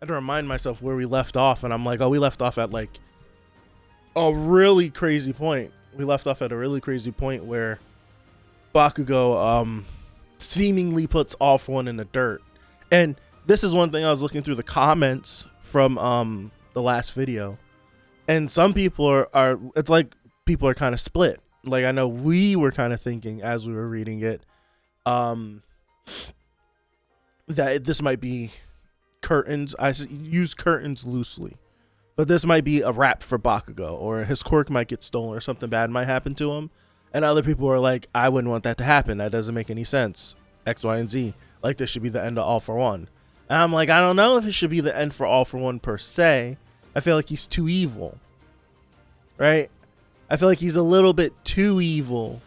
had to remind myself where we left off, and I'm like, oh, we left off at like a really crazy point. We left off at a really crazy point where Bakugo seemingly puts All For One in the dirt. And this is one thing, I was looking through the comments from the last video, and some people are it's like people are kind of split. Like, I know we were kind of thinking as we were reading it that this might be curtains. I use curtains loosely, but this might be a wrap for Bakugo, or his quirk might get stolen, or something bad might happen to him. And other people are like, I wouldn't want that to happen. That doesn't make any sense. X, Y, and Z. Like, this should be the end of All For One. And I'm like, I don't know if it should be the end for All For One per se. I feel like he's too evil, right? I feel like he's a little bit too evil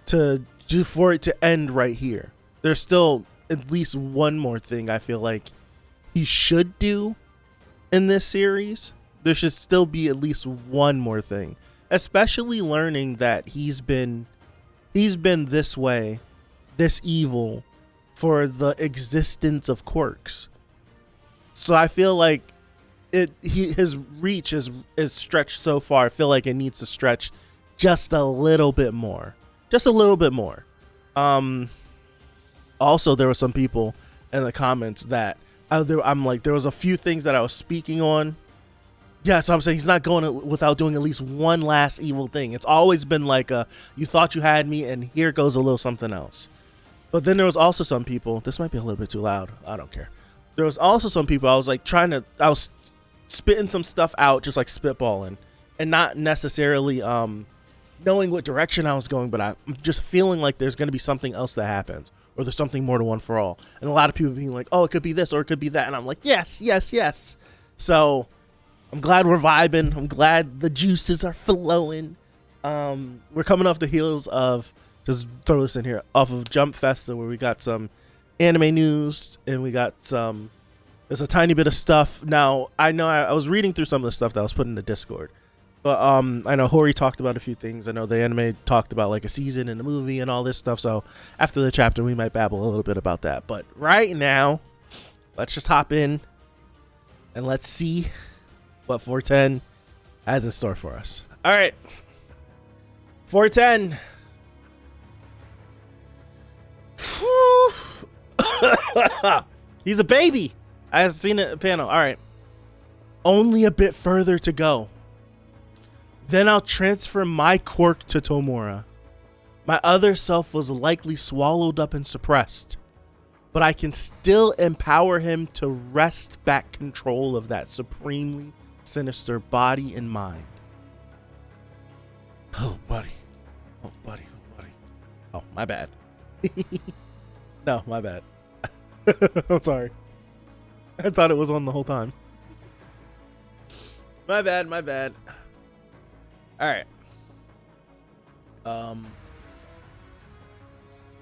for it to end right here. There's still at least one more thing I feel like he should do in this series. There should still be at least one more thing, especially learning that he's been this way, this evil, for the existence of quirks. So I feel like his reach is stretched so far. I feel like it needs to stretch just a little bit more. Just a little bit more. Also, there were some people in the comments that I'm like, there was a few things that I was speaking on. Yeah, so I'm saying he's not going without doing at least one last evil thing. It's always been like you thought you had me, and here goes a little something else. But then there was also some people, this might be a little bit too loud, I don't care. There was also some people I was spitting some stuff out, just like spitballing, and not necessarily knowing what direction I was going, but I'm just feeling like there's going to be something else that happens, or there's something more to One For All. And a lot of people being like, oh, it could be this or it could be that. And I'm like, yes, yes, yes. So I'm glad we're vibing. I'm glad the juices are flowing. We're coming off the heels of, just throw this in here, off of Jump Festa, where we got some anime news, and we got there's a tiny bit of stuff. Now, I know I was reading through some of the stuff that was put in the Discord, but I know Hori talked about a few things. I know the anime talked about like a season in the movie and all this stuff. So after the chapter, we might babble a little bit about that. But right now, let's just hop in and let's see what 410 has in store for us. All right, 410. He's a baby. I haven't seen it in a panel. All right. Only a bit further to go. Then I'll transfer my quirk to Tomura. My other self was likely swallowed up and suppressed, but I can still empower him to wrest back control of that supremely sinister body and mind. Oh, buddy. Oh, buddy. Oh, buddy. Oh, my bad. No, my bad. I'm sorry. I thought it was on the whole time. My bad, my bad. All right.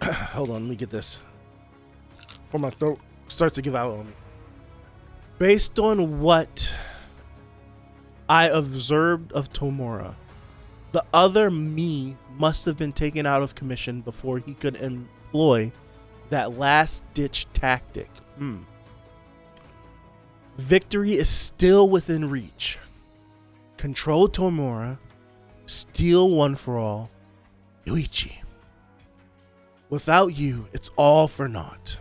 Hold on, let me get this before my throat starts to give out on me. Based on what I observed of Tomura, the other me must have been taken out of commission before he could employ that last-ditch tactic. Victory is still within reach. Control Tomura, steal One For All, Yuichi. Without you, it's all for naught.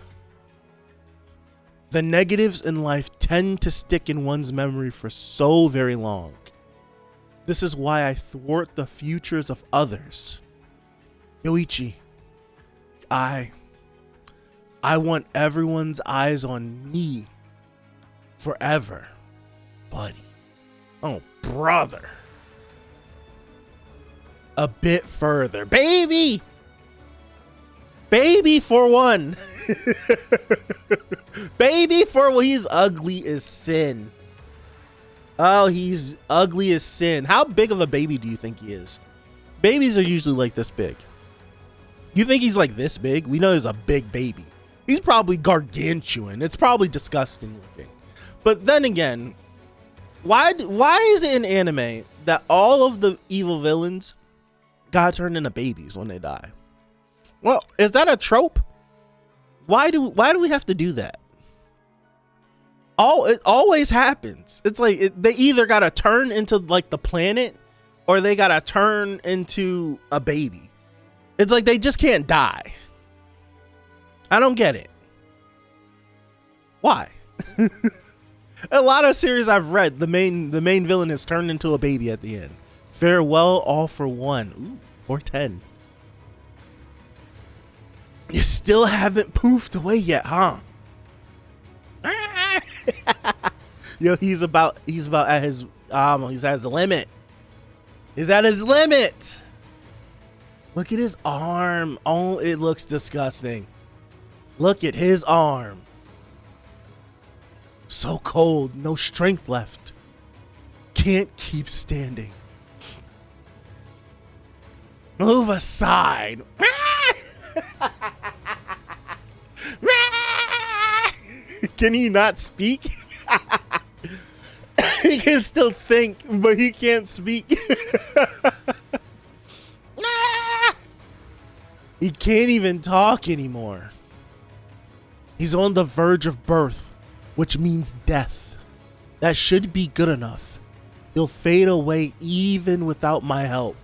The negatives in life tend to stick in one's memory for so very long. This is why I thwart the futures of others. Yuichi, I want everyone's eyes on me forever, buddy. Oh, brother. A bit further. Baby! Baby for one. Baby for one. He's ugly as sin. Oh, he's ugly as sin. How big of a baby do you think he is? Babies are usually like this big. You think he's like this big? We know he's a big baby. He's probably gargantuan. It's probably disgusting looking. But then again, why is it in anime that all of the evil villains got turned into babies when they die? Well, is that a trope? Why do we have to do that? It always happens. It's like they either gotta turn into like the planet, or they gotta turn into a baby. It's like they just can't die. I don't get it. Why? A lot of series I've read, the main villain is turned into a baby at the end. Farewell, all for one. Ooh, 410. You still haven't poofed away yet, huh? Yo, he's at his limit. He's at his limit. Look at his arm. Oh, it looks disgusting. Look at his arm. So cold, no strength left. Can't keep standing. Move aside. Can he not speak? He can still think, but he can't speak. He can't even talk anymore. He's on the verge of birth, which means death. That should be good enough. He'll fade away even without my help.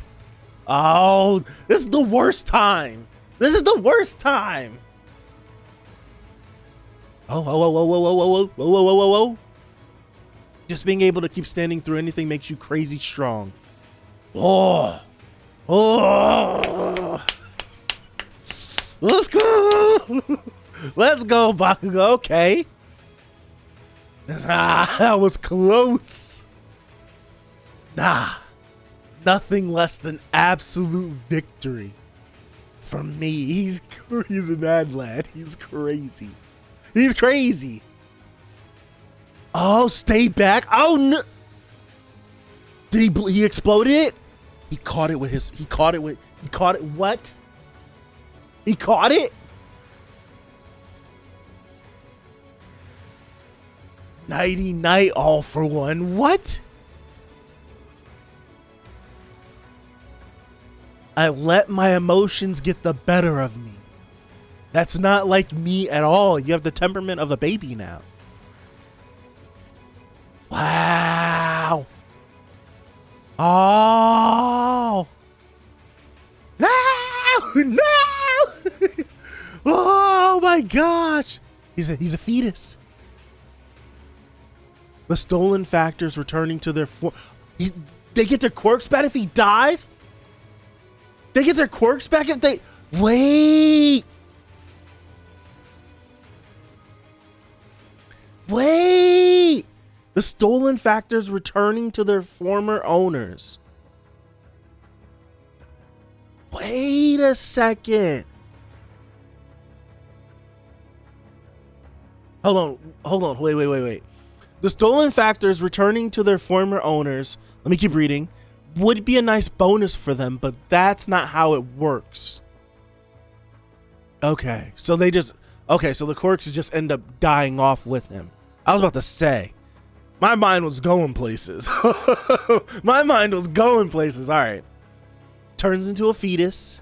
Oh, this is the worst time. This is the worst time. Oh. Just being able to keep standing through anything makes you crazy strong. Oh. Let's go. Let's go, Bakugo. Okay. That was close. Nothing less than absolute victory from me. He's a mad lad. He's crazy. He's crazy. Oh, stay back. Oh no. Did he exploded it? He caught it. What? He caught it? Nighty night, all for one. What? I let my emotions get the better of me. That's not like me at all. You have the temperament of a baby now. Wow. Oh. No! Oh my gosh. He's a fetus. The stolen factors returning to their they get their quirks back if he dies? They get their quirks back if they... Wait. The stolen factors returning to their former owners. Wait a second. Hold on. Wait. The stolen factors returning to their former owners, let me keep reading, would be a nice bonus for them, but that's not how it works. Okay, so the quirks just end up dying off with him. I was about to say, my mind was going places. All right. Turns into a fetus,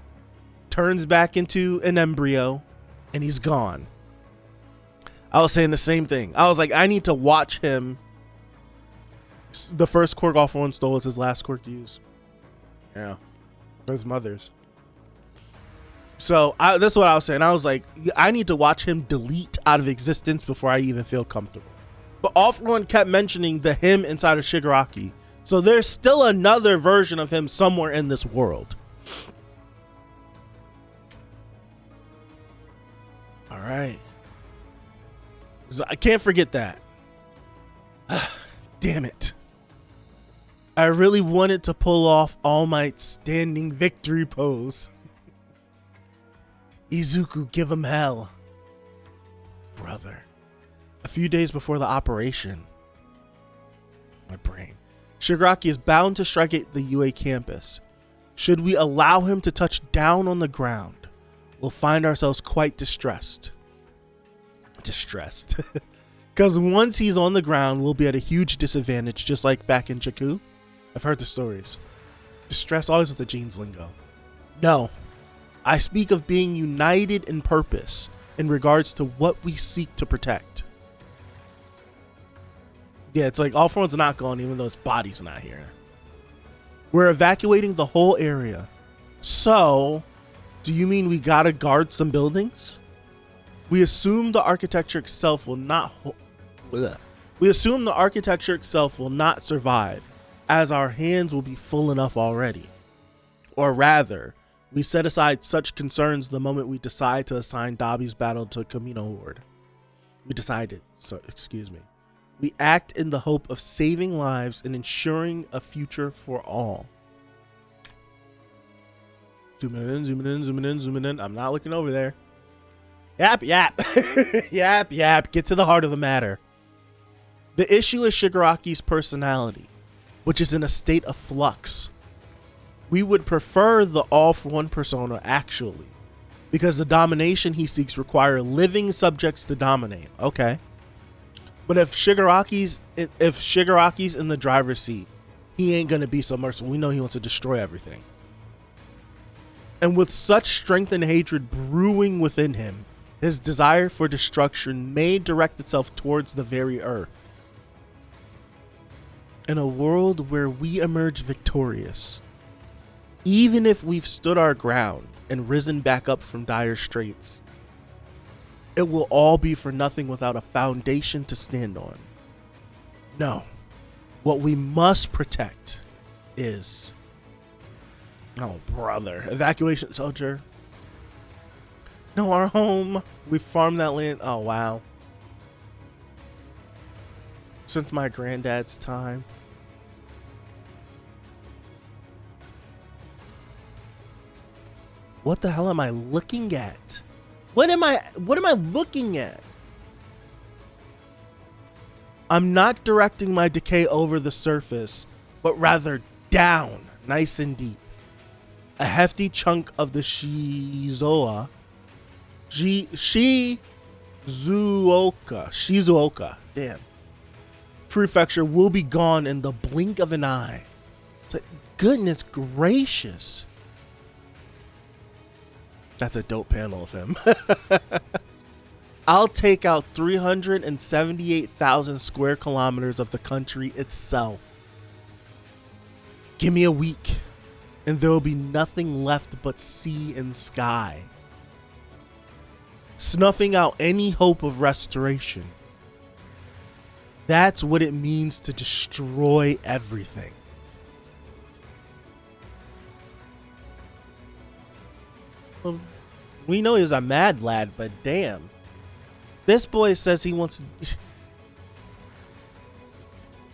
turns back into an embryo, and he's gone. I was saying the same thing. I was like, I need to watch him. The first quirk All for One stole is his last quirk to use. Yeah. His mother's. So that's what I was saying. I was like, I need to watch him delete out of existence before I even feel comfortable. But All for One kept mentioning the him inside of Shigaraki. So there's still another version of him somewhere in this world. All right. So I can't forget that. Damn it. I really wanted to pull off All Might's standing victory pose. Izuku, give him hell. Brother. A few days before the operation. My brain. Shigaraki is bound to strike at the UA campus. Should we allow him to touch down on the ground, we'll find ourselves quite distressed. Because once he's on the ground, we'll be at a huge disadvantage, just like back in Jakku. I've heard the stories. Distress always with the jeans lingo. No, I speak of being united in purpose in regards to what we seek to protect. Yeah, it's like All For One's not gone, even though his body's not here. We're evacuating the whole area. So, do you mean we gotta guard some buildings? We assume the architecture itself will not. We assume the architecture itself will not survive, as our hands will be full enough already. Or rather, we set aside such concerns the moment we decide to assign Dobby's battle to Camino Horde. We decided, so excuse me. We act in the hope of saving lives and ensuring a future for all. Zooming in, zooming in, zooming in, zooming in. I'm not looking over there. Yap, yap. Yap, yap. Get to the heart of the matter. The issue is Shigaraki's personality, which is in a state of flux. We would prefer the All For One persona, actually, because the domination he seeks require living subjects to dominate. Okay. But if Shigaraki's in the driver's seat, he ain't gonna be so merciful. We know he wants to destroy everything. And with such strength and hatred brewing within him, his desire for destruction may direct itself towards the very earth. In a world where we emerge victorious, even if we've stood our ground and risen back up from dire straits, it will all be for nothing without a foundation to stand on. No, what we must protect is, oh brother, evacuation soldier. No, our home. We farmed that land. Oh wow. Since my granddad's time. What the hell am I looking at? What am I looking at? I'm not directing my decay over the surface, but rather down, nice and deep. A hefty chunk of the Shizuoka, damn, prefecture will be gone in the blink of an eye. Goodness gracious. That's a dope panel of him. I'll take out 378,000 square kilometers of the country itself. Give me a week, and there will be nothing left but sea and sky, snuffing out any hope of restoration. That's what it means to destroy everything. We know he's a mad lad, but damn. This boy says he wants to...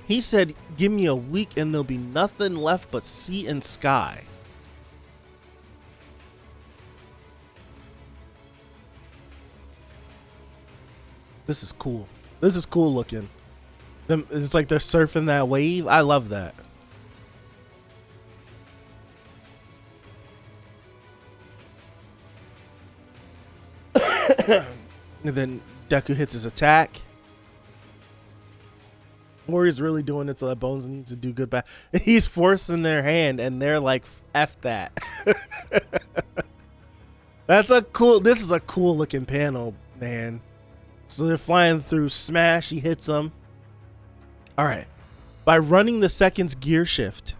He said, give me a week and there'll be nothing left but sea and sky. This is cool. This is cool looking. It's like they're surfing that wave. I love that. And then Deku hits his attack. Warrior's really doing it so that Bones needs to do good back. He's forcing their hand and they're like, F that. This is a cool looking panel, man. So they're flying through. Smash, he hits them. Alright. By running the second's gear shift,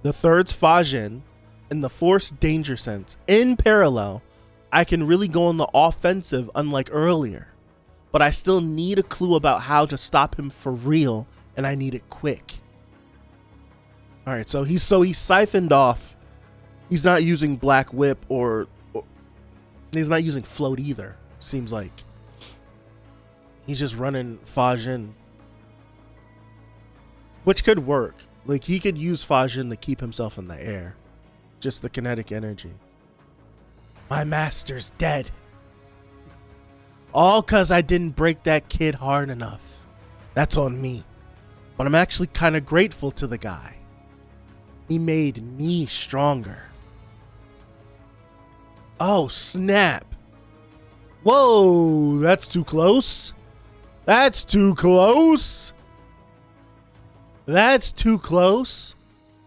the third's Fajin, and the fourth's danger sense in parallel, I can really go on the offensive unlike earlier, but I still need a clue about how to stop him for real, and I need it quick. All right, so he's siphoned off. He's not using Black Whip or he's not using Float either. Seems like he's just running Fajin, which could work. Like he could use Fajin to keep himself in the air, just the kinetic energy. My master's dead. All cause I didn't break that kid hard enough. That's on me. But I'm actually kind of grateful to the guy. He made me stronger. Oh, snap. Whoa, that's too close. That's too close. That's too close.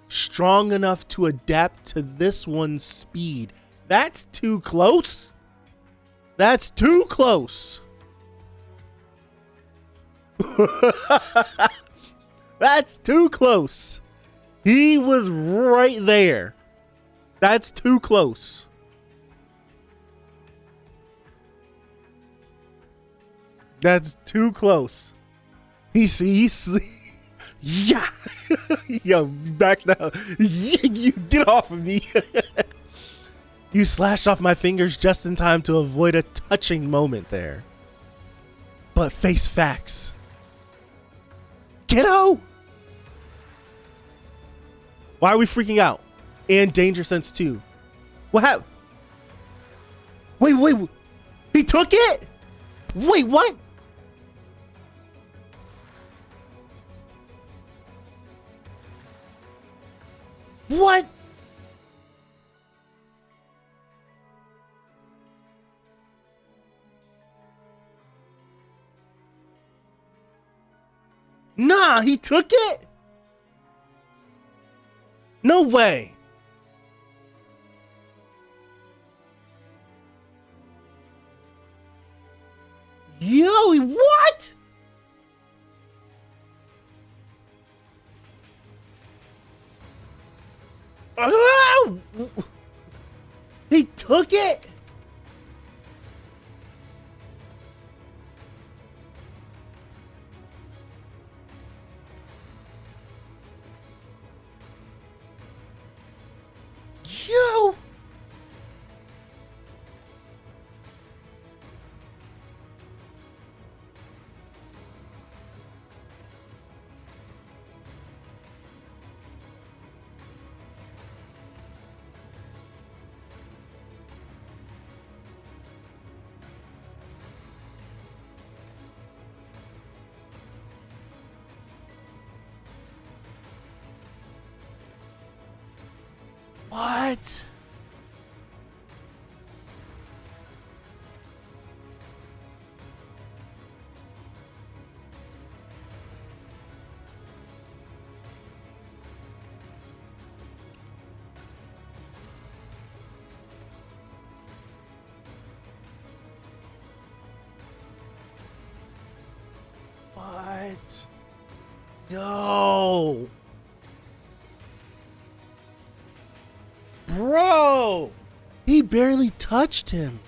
Strong enough to adapt to this one's speed. That's too close. That's too close. That's too close. He was right there. That's too close. That's too close. He's yeah. Yo, back now. You get off of me. You slashed off my fingers just in time to avoid a touching moment there. But face facts. Kiddo! Why are we freaking out? And Danger Sense 2. What happened? Wait. He took it? Wait, what? What? Nah, he took it? No way. Yo, what? He took it? Yo. What? What? Yo. Bro, he barely touched him.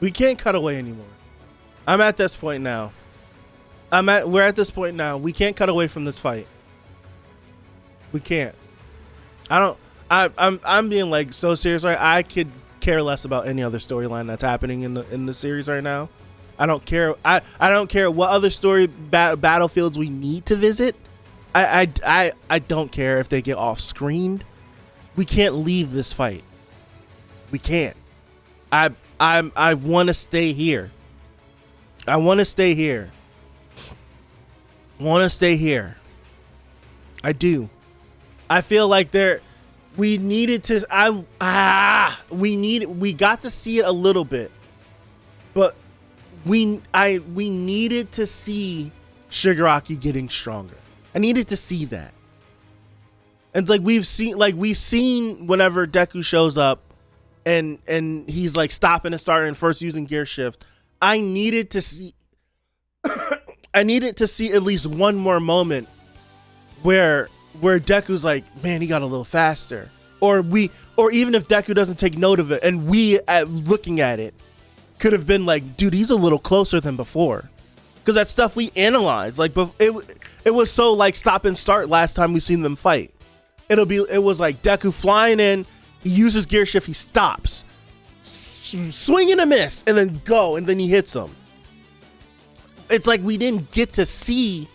We can't cut away anymore. I'm at this point now. We're at this point now. We can't cut away from this fight. We can't. I'm being like so serious, right? I could care less about any other storyline that's happening in the series right now. I don't care. I don't care what other story battlefields we need to visit. I don't care if they get off screened. We can't leave this fight. We can't. I want to stay here. I want to stay here. Want to stay here. I do. I feel like we needed to. We got to see it a little bit, but we needed to see Shigaraki getting stronger. I needed to see that. And we've seen whenever Deku shows up and he's like stopping and starting and first using gear shift. I needed to see at least one more moment where Deku's like, man, he got a little faster. Or even if Deku doesn't take note of it and we looking at it could have been like, dude, he's a little closer than before. Because that stuff we analyzed, like it was so like stop and start last time we seen them fight. It was like Deku flying in, he uses gear shift, he stops, swing and a miss, and then go, and then he hits him. It's like we didn't get to see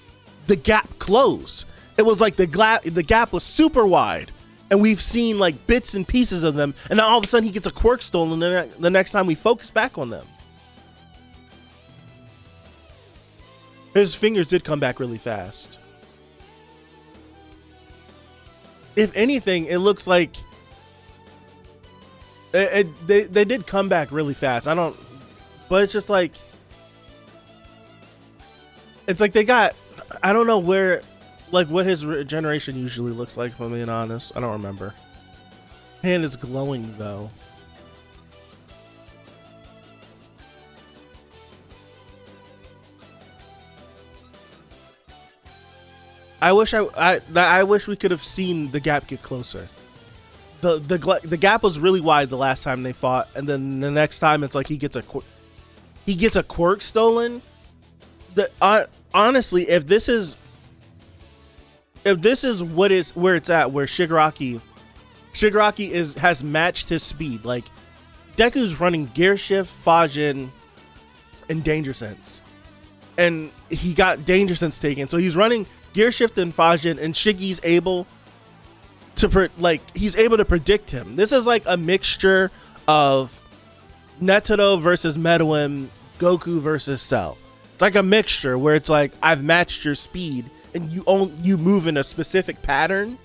the gap close. It was like the gap was super wide, and we've seen like bits and pieces of them, and then all of a sudden he gets a quirk stolen the next time we focus back on them. His fingers did come back really fast. if anything, it looks like they did come back really fast. But it's just like, it's like they got, I don't know where, like what his regeneration usually looks like, if I'm being honest. I don't remember. Hand is glowing though. I wish we could have seen the gap get closer. The gap was really wide the last time they fought, and then the next time it's like he gets a quirk stolen. Honestly, if this is where it's at, where Shigaraki has matched his speed. Like Deku's running Gear Shift, Fajin, and Danger Sense, and he got Danger Sense taken, so he's running Gear Shift and Fajin, and Shiggy's able to he's able to predict him. This is like a mixture of Netero versus Meruem, Goku versus Cell. It's like a mixture where it's like, I've matched your speed and you move in a specific pattern,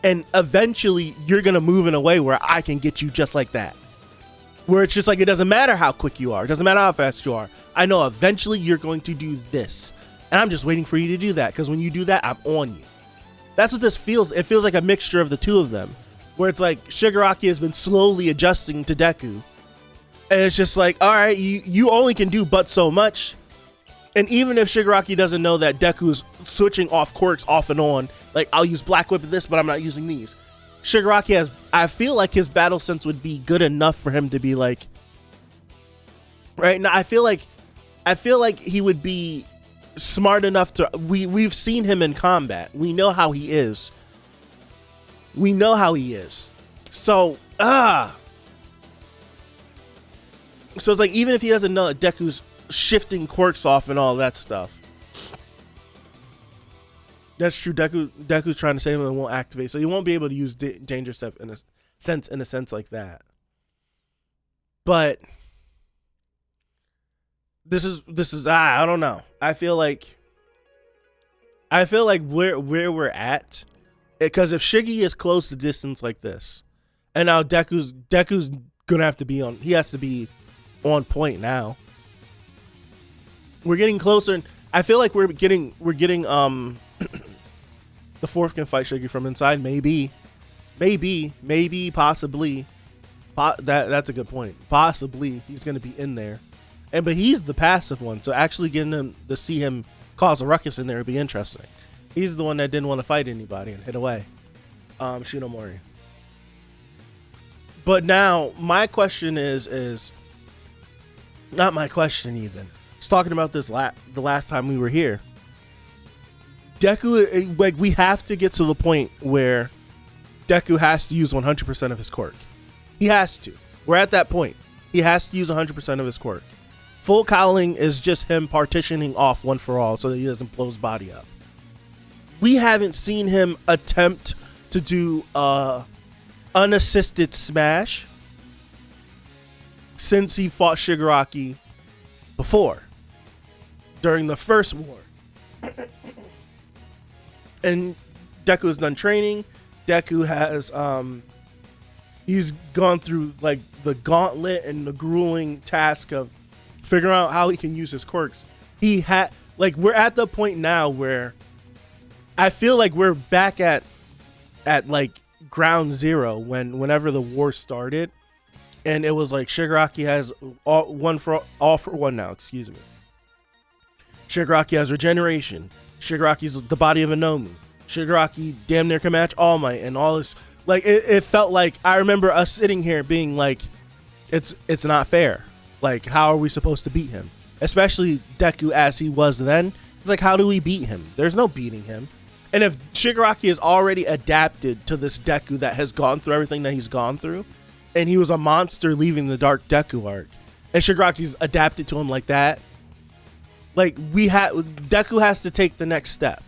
and eventually you're gonna move in a way where I can get you just like that. Where it's just like, it doesn't matter how quick you are, it doesn't matter how fast you are, I know eventually you're going to do this. And I'm just waiting for you to do that, because when you do that, I'm on you. That's what this feels. It feels like a mixture of the two of them, where it's like Shigaraki has been slowly adjusting to Deku. And it's just like, all right, you only can do but so much. And even if Shigaraki doesn't know that Deku's switching off quirks off and on, like, I'll use Black Whip of this, but I'm not using these. Shigaraki has, I feel like his battle sense would be good enough for him to be like, right now, I feel like he would be smart enough to, we've seen him in combat. We know how he is. So it's like, even if he doesn't know that Deku's shifting quirks off and all that stuff. That's true. Deku's trying to save him and won't activate, so he won't be able to use danger stuff in a sense like that. But this is I don't know. I feel like where we're at, because if Shiggy is close to distance like this, and now Deku's gonna have to be on. He has to be on point now. We're getting closer, and I feel like we're getting the fourth can fight Shiggy from inside. Maybe, possibly. That's a good point. Possibly he's gonna be in there. But he's the passive one, so actually getting him to see him cause a ruckus in there would be interesting. He's the one that didn't want to fight anybody and hit away. Shinomori. But now my question is not my question even. It's talking about this the last time we were here. Deku, like, we have to get to the point where Deku has to use 100% of his quirk. He has to. We're at that point. He has to use 100% of his quirk. Full cowling is just him partitioning off one for all so that he doesn't blow his body up. We haven't seen him attempt to do unassisted smash since he fought Shigaraki before, during the first war. And Deku has done training. Deku has he's gone through like the gauntlet and the grueling task of figuring out how he can use his quirks. We're at the point now where I feel like we're back at like ground zero whenever the war started, and it was like Shigaraki has all for one now. Excuse me. Shigaraki has regeneration. Shigaraki's the body of a Nomu. Shigaraki damn near can match All Might and all this. Like it felt like, I remember us sitting here being like, it's not fair. Like, how are we supposed to beat him? Especially Deku as he was then. It's like, how do we beat him? There's no beating him. And if Shigaraki is already adapted to this Deku that has gone through everything that he's gone through, and he was a monster leaving the Dark Deku arc, and Shigaraki's adapted to him like that, like, Deku has to take the next step.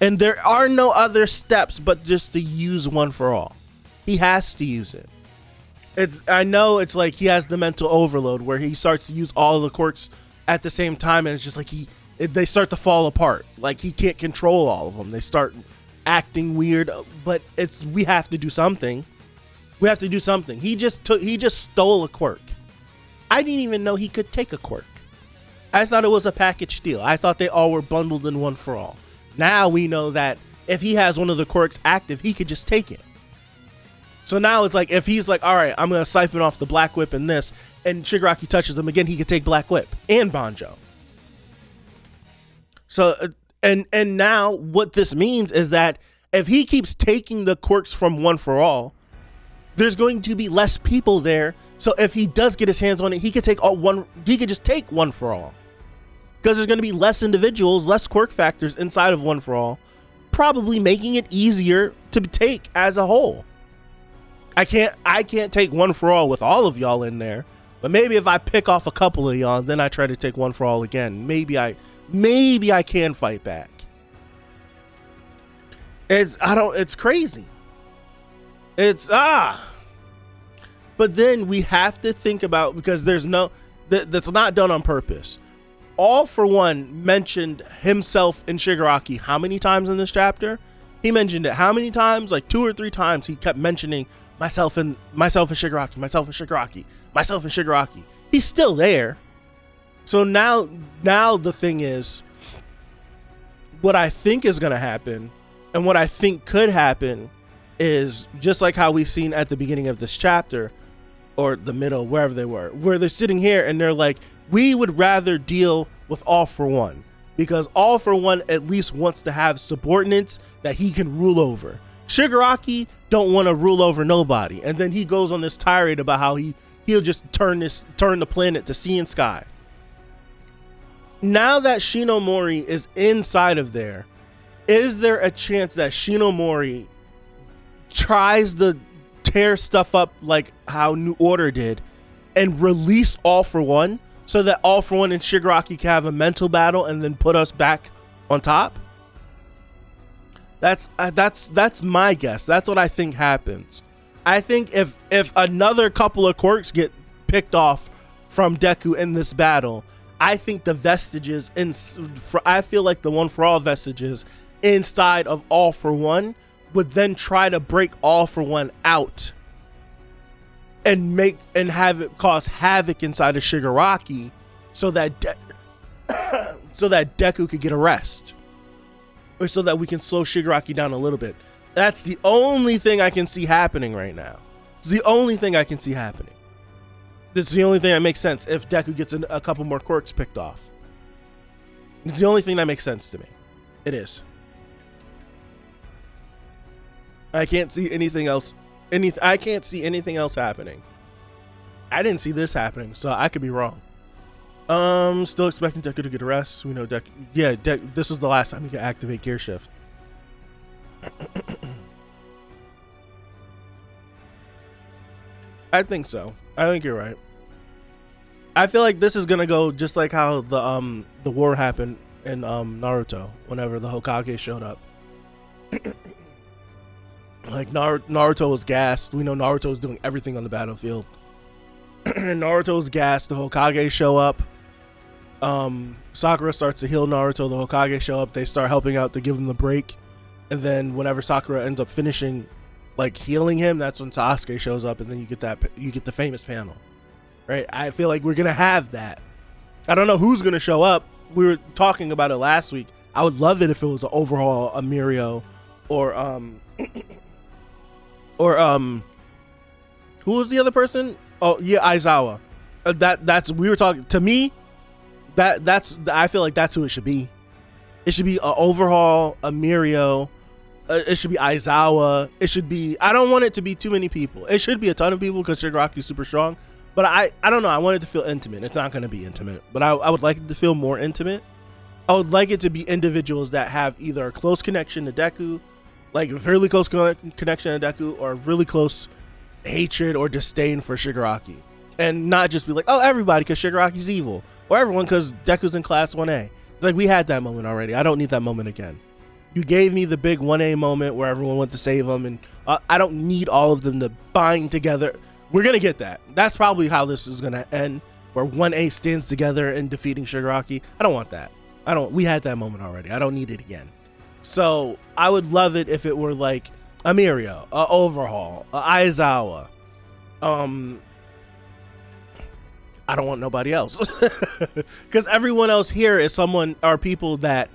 And there are no other steps but just to use one for all. He has to use it. I know it's like he has the mental overload where he starts to use all of the quirks at the same time, and it's just like they start to fall apart. Like, he can't control all of them. They start acting weird, but we have to do something. We have to do something. He just stole a quirk. I didn't even know he could take a quirk. I thought it was a package deal. I thought they all were bundled in one for all. Now we know that if he has one of the quirks active, he could just take it. So now it's like, if he's like, all right, I'm going to siphon off the Black Whip and this, and Shigaraki touches him again, he could take Black Whip and Banjo. So, and now what this means is that if he keeps taking the quirks from one for all, there's going to be less people there. So if he does get his hands on it, he could just take one for all. Because there's going to be less individuals, less quirk factors inside of one for all, probably making it easier to take as a whole. I can't take one for all with all of y'all in there, but maybe if I pick off a couple of y'all, then I try to take one for all again. Maybe I can fight back. It's crazy. But then we have to think about, because that's not done on purpose. All For One mentioned himself and Shigaraki how many times in this chapter? He mentioned it how many times? Like 2 or 3 times he kept mentioning myself and Shigaraki, myself and Shigaraki, myself and Shigaraki. He's still there. So now the thing is, what I think is going to happen, and what I think could happen, is just like how we've seen at the beginning of this chapter, or the middle, wherever they were, where they're sitting here and they're like, we would rather deal with All For One, because All For One at least wants to have subordinates that he can rule over. Shigaraki don't want to rule over nobody. And then he goes on this tirade about how he'll just turn the planet to sea and sky. Now that Shinomori is inside of there, is there a chance that Shinomori tries to tear stuff up like how New Order did and release All For One, so that All For One and Shigaraki can have a mental battle and then put us back on top? That's my guess. That's what I think happens. I think if another couple of quirks get picked off from Deku in this battle, I think the vestiges I feel like the One For All vestiges inside of All For One would then try to break All For One out and have it cause havoc inside of Shigaraki, so that Deku could get a rest, or so that we can slow Shigaraki down a little bit. That's the only thing I can see happening right now. It's the only thing I can see happening. It's the only thing that makes sense if Deku gets a couple more quirks picked off. It's the only thing that makes sense to me. It is. I can't see anything else. I can't see anything else happening. I didn't see this happening, so I could be wrong. Still expecting Deku to get a rest. We know Deku. Yeah, this was the last time he could activate Gear Shift. I think so. I think you're right. I feel like this is gonna go just like how the war happened in Naruto whenever the Hokage showed up. Like Naruto was gassed. We know Naruto was doing everything on the battlefield. Naruto was gassed. The Hokage show up. Sakura starts to heal Naruto. The Hokage show up. They start helping out to give him the break. And then whenever Sakura ends up finishing, like healing him, that's when Sasuke shows up, and then you get the famous panel, right? I feel like we're gonna have that. I don't know who's gonna show up. We were talking about it last week. I would love it if it was an overhaul Amirio, or who was the other person? Oh yeah, Aizawa. We were talking, to me, I feel like that's who it should be. It should be an overhaul Amirio. It should be Aizawa. It should be, I don't want it to be too many people. It should be a ton of people because Shigaraki's super strong. But I don't know. I want it to feel intimate. It's not going to be intimate, but I would like it to feel more intimate. I would like it to be individuals that have either a close connection to Deku, like a really close connection to Deku, or really close hatred or disdain for Shigaraki. And not just be like, oh, everybody because Shigaraki's evil, or everyone because Deku's in class 1A. It's like, we had that moment already. I don't need that moment again. You gave me the big 1A moment where everyone went to save him, and I don't need all of them to bind together. We're going to get that. That's probably how this is going to end, where 1A stands together in defeating Shigaraki. I don't want that. We had that moment already. I don't need it again. So I would love it if it were like a Mirio, a Overhaul, a Aizawa. I don't want nobody else, because everyone else here is someone or people that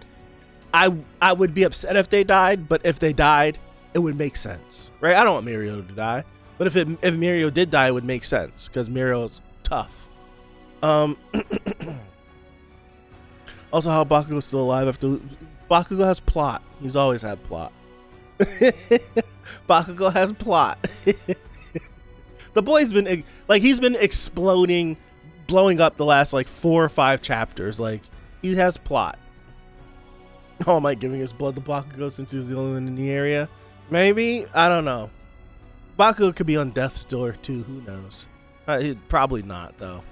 I would be upset if they died, but if they died, it would make sense, right? I don't want Mirio to die, but if Mirio did die, it would make sense because Mirio's tough. Also, how Bakugo's still alive after Bakugo has plot. He's always had plot. Bakugo has plot. The boy's been like, he's been exploding, blowing up the last like 4 or 5 chapters. Like, he has plot. Oh, am I giving his blood to Bakugo since he's the only one in the area? Maybe, I don't know. Bakugo could be on death's door too. Who knows? Probably not though.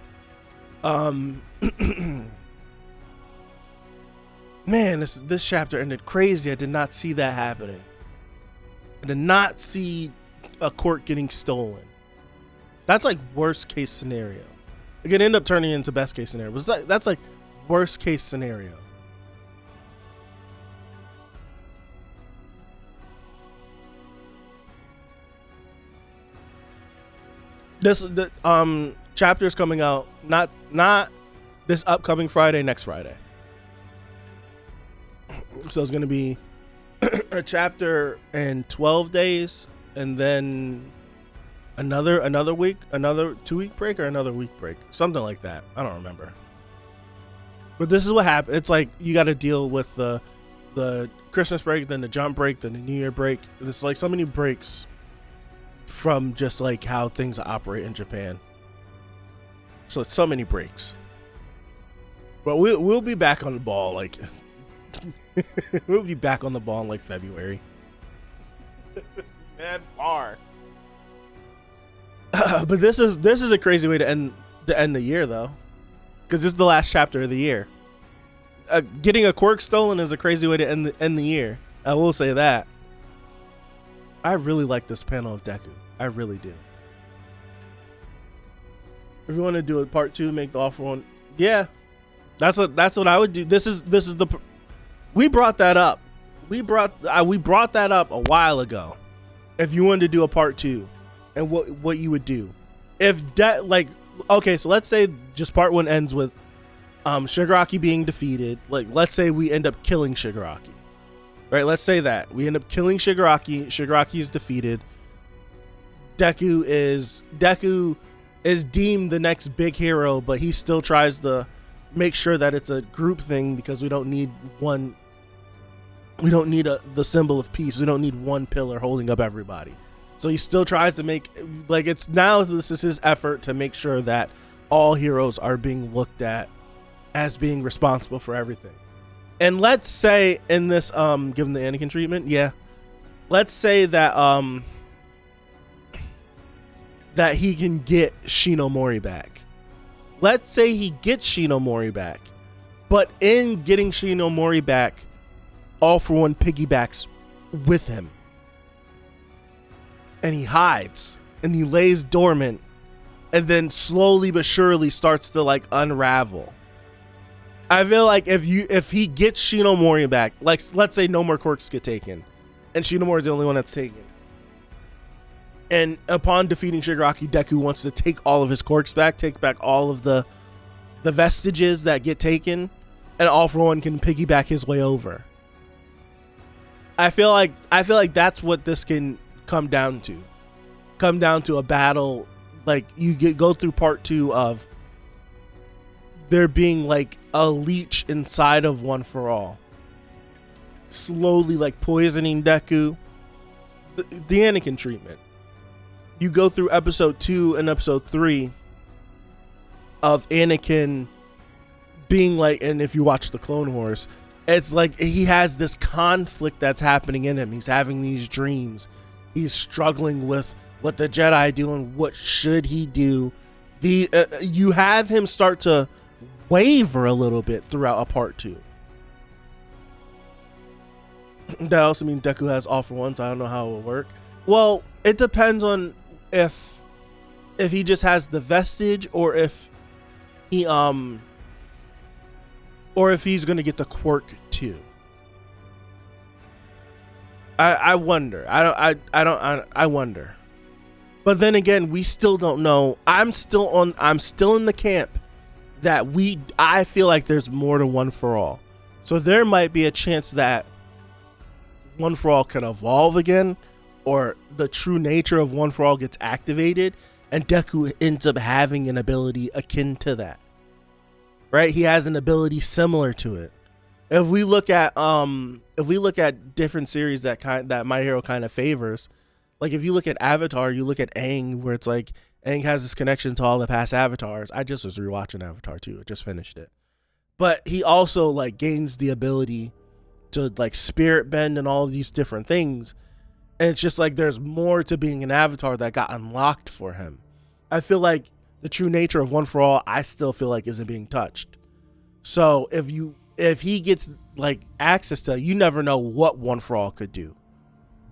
Man, this chapter ended crazy. I did not see that happening. I did not see a quirk getting stolen. That's like worst case scenario. It could end up turning into best case scenario. But that's like worst case scenario. The chapter is coming out not this upcoming Friday, next Friday. So it's gonna be a chapter in 12 days, and then another week, another 2-week break, or another week break, something like that. I don't remember. But this is what happened. It's like you got to deal with the Christmas break, then the jump break, then the New Year break. It's like so many breaks from just like how things operate in Japan. So it's so many breaks. But we'll be back on the ball like we'll be back on the ball in like February. Man, far. But this is a crazy way to end the year though, because this is the last chapter of the year. Getting a quirk stolen is a crazy way to end the year. I will say that. I really like this panel of Deku. I really do. If you want to do a part 2, make the offer one. Yeah, that's what I would do. This is the. We brought that up. We brought that up a while ago. If you wanted to do a part 2, and what you would do, if that like okay, so let's say just part 1 ends with Shigaraki being defeated. Like, let's say we end up killing Shigaraki. Right, let's say that we end up killing Shigaraki. Shigaraki is defeated. Deku is deemed the next big hero, but he still tries to make sure that it's a group thing because we don't need one. We don't need the symbol of peace. We don't need one pillar holding up everybody. So he still tries to make like it's now. This is his effort to make sure that all heroes are being looked at as being responsible for everything. And let's say in this, given the Anakin treatment, yeah, let's say that that he can get Shinomori back. Let's say he gets Shinomori back, but in getting Shinomori back, All For One piggybacks with him, and he hides and he lays dormant, and then slowly but surely starts to like unravel. I feel like if he gets Shinomori back, like let's say no more quirks get taken, and Shinomori is the only one that's taken, and upon defeating Shigaraki, Deku wants to take all of his quirks back, take back all of the vestiges that get taken, and All For One can piggyback his way over. I feel like that's what this can come down to. Come down to a battle, like you go through part 2 of there being like a leech inside of One For All, slowly like poisoning Deku. The Anakin treatment. You go through episode 2 and episode 3 of Anakin being like, and if you watch the Clone Wars, it's like he has this conflict that's happening in him. He's having these dreams. He's struggling with what the Jedi do and what should he do. You have him start to waver a little bit throughout a part 2. That also means Deku has All For One, so I don't know how it will work. Well, it depends on if he just has the vestige, or if he or if he's gonna get the quirk too. I wonder. I wonder. But then again, we still don't know. I'm still in the camp that I feel like there's more to One For All. So there might be a chance that One For All can evolve again, or the true nature of One For All gets activated, and Deku ends up having an ability akin to that. Right? He has an ability similar to it. If we look at different series that My Hero kind of favors, like if you look at Avatar, you look at Aang, where it's like Aang has this connection to all the past avatars. I just was rewatching Avatar too. I just finished it. But he also like gains the ability to like spirit bend and all of these different things. And it's just like there's more to being an avatar that got unlocked for him. I feel like the true nature of One For All, I still feel like isn't being touched. So if he gets like access to, you never know what One For All could do.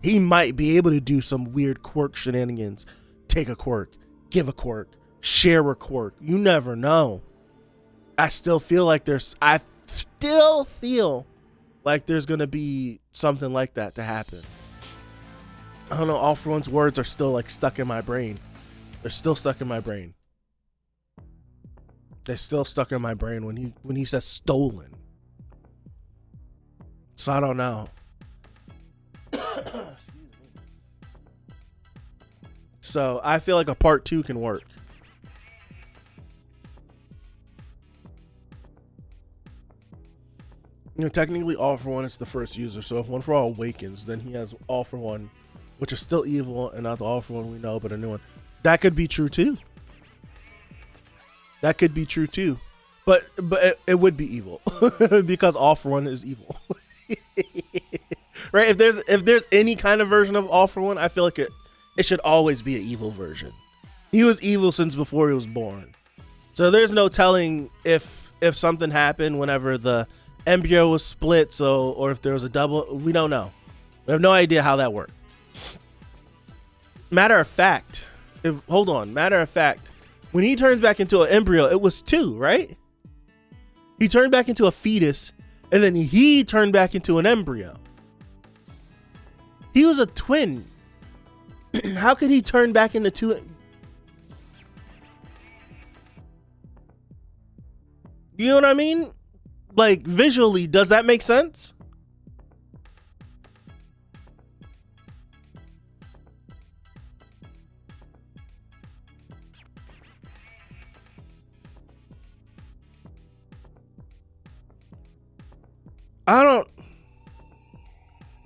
He might be able to do some weird quirk shenanigans, take a quirk, give a quirk, share a quirk. You never know. I still feel like there's gonna be something like that to happen. I don't know. All For One's words are still like stuck in my brain. They're still stuck in my brain. They're still stuck in my brain when he says stolen. So I don't know. So I feel like a part 2 can work. You know, technically All For One is the first user. So if One For All awakens, then he has All For One, which is still evil and not the All For One we know, but a new one. That could be true too. That could be true too. But it would be evil because All For One is evil. Right? If there's any kind of version of All For One, I feel like it should always be an evil version. He was evil since before he was born. So there's no telling if something happened whenever the embryo was split, or if there was a double. We don't know. We have no idea how that worked. Matter of fact, when he turns back into an embryo, it was 2, right? He turned back into a fetus, and then he turned back into an embryo. He was a twin. How could he turn back into 2? You know what I mean? Like, visually, does that make sense?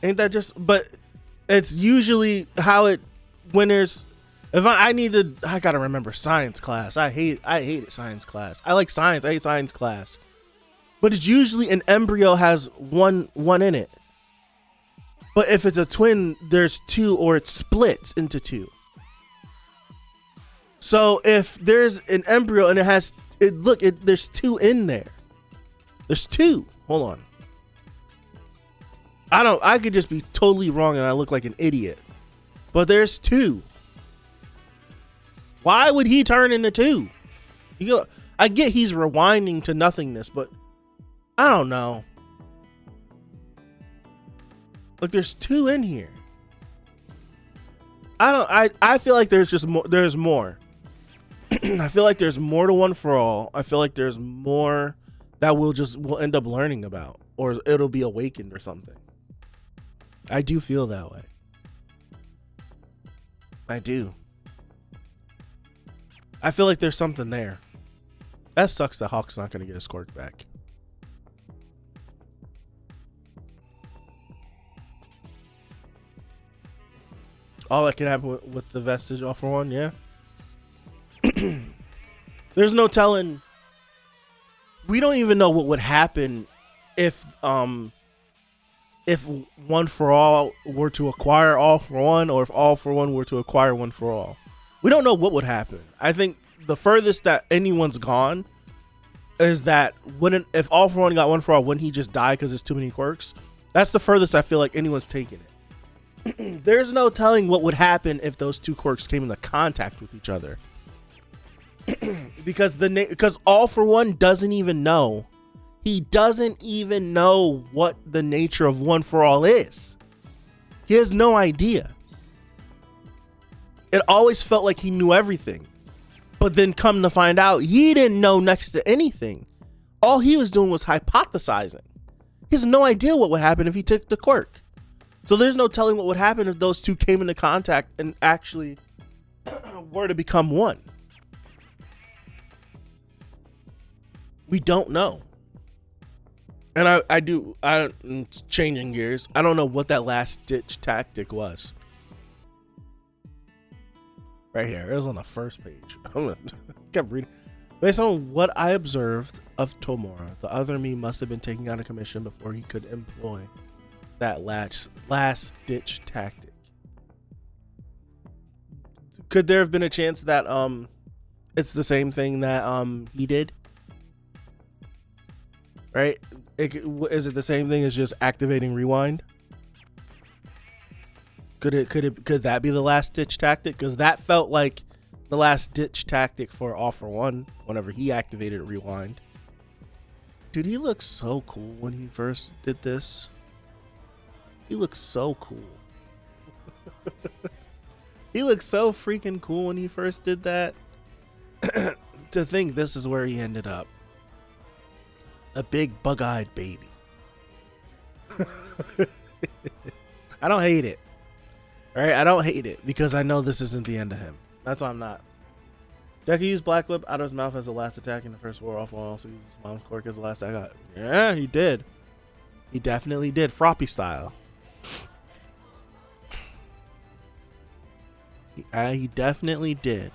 Ain't that just, but it's usually how it, when there's, I gotta remember science class. I hate science class. I like science. I hate science class. But it's usually an embryo has one in it. But if it's a twin, there's 2, or it splits into 2. So if there's an embryo and there's 2 in there. There's 2. Hold on. I could just be totally wrong and I look like an idiot. But there's 2. Why would he turn into 2? I get he's rewinding to nothingness, but I don't know. Look, there's 2 in here. I feel like there's more. I feel like there's more to One For All. I feel like there's more that we'll end up learning about, or it'll be awakened or something. I do feel that way. I do. I feel like there's something there. That sucks that Hawk's not going to get his quirk back. All that can happen with the vestige All For One, yeah. There's no telling. We don't even know what would happen if One For All were to acquire All For One, or if All For One were to acquire One For All. We don't know what would happen. I think the furthest that anyone's gone is that if All For One got One For All, wouldn't he just die because there's too many quirks? That's the furthest I feel like anyone's taken it. There's no telling what would happen if those 2 quirks came into contact with each other. because All For One doesn't even know. He doesn't even know what the nature of One For All is. He has no idea. It always felt like he knew everything. But then come to find out, he didn't know next to anything. All he was doing was hypothesizing. He has no idea what would happen if he took the quirk. So there's no telling what would happen if those two came into contact and actually were to become one. We don't know. And it's changing gears. I don't know what that last ditch tactic was. Right here. It was on the first page. I kept reading. Based on what I observed of Tomura, the other me must have been taking out a commission before he could employ that last ditch tactic. Could there have been a chance that it's the same thing that he did? Right? Is it the same thing as just activating rewind? Could that be the last ditch tactic? Because that felt like the last ditch tactic for All For One whenever he activated rewind. Dude, he looks so cool when he first did this. He looks so cool. He looks so freaking cool when he first did that. To think this is where he ended up. A big bug-eyed baby. I don't hate it. All right, I don't hate it because I know this isn't the end of him. That's why I'm not. Deku used Black Whip out of his mouth as the last attack in the first war. Off also used his mom's quirk as the last attack. Yeah, he did. He definitely did. Froppy style. He definitely did.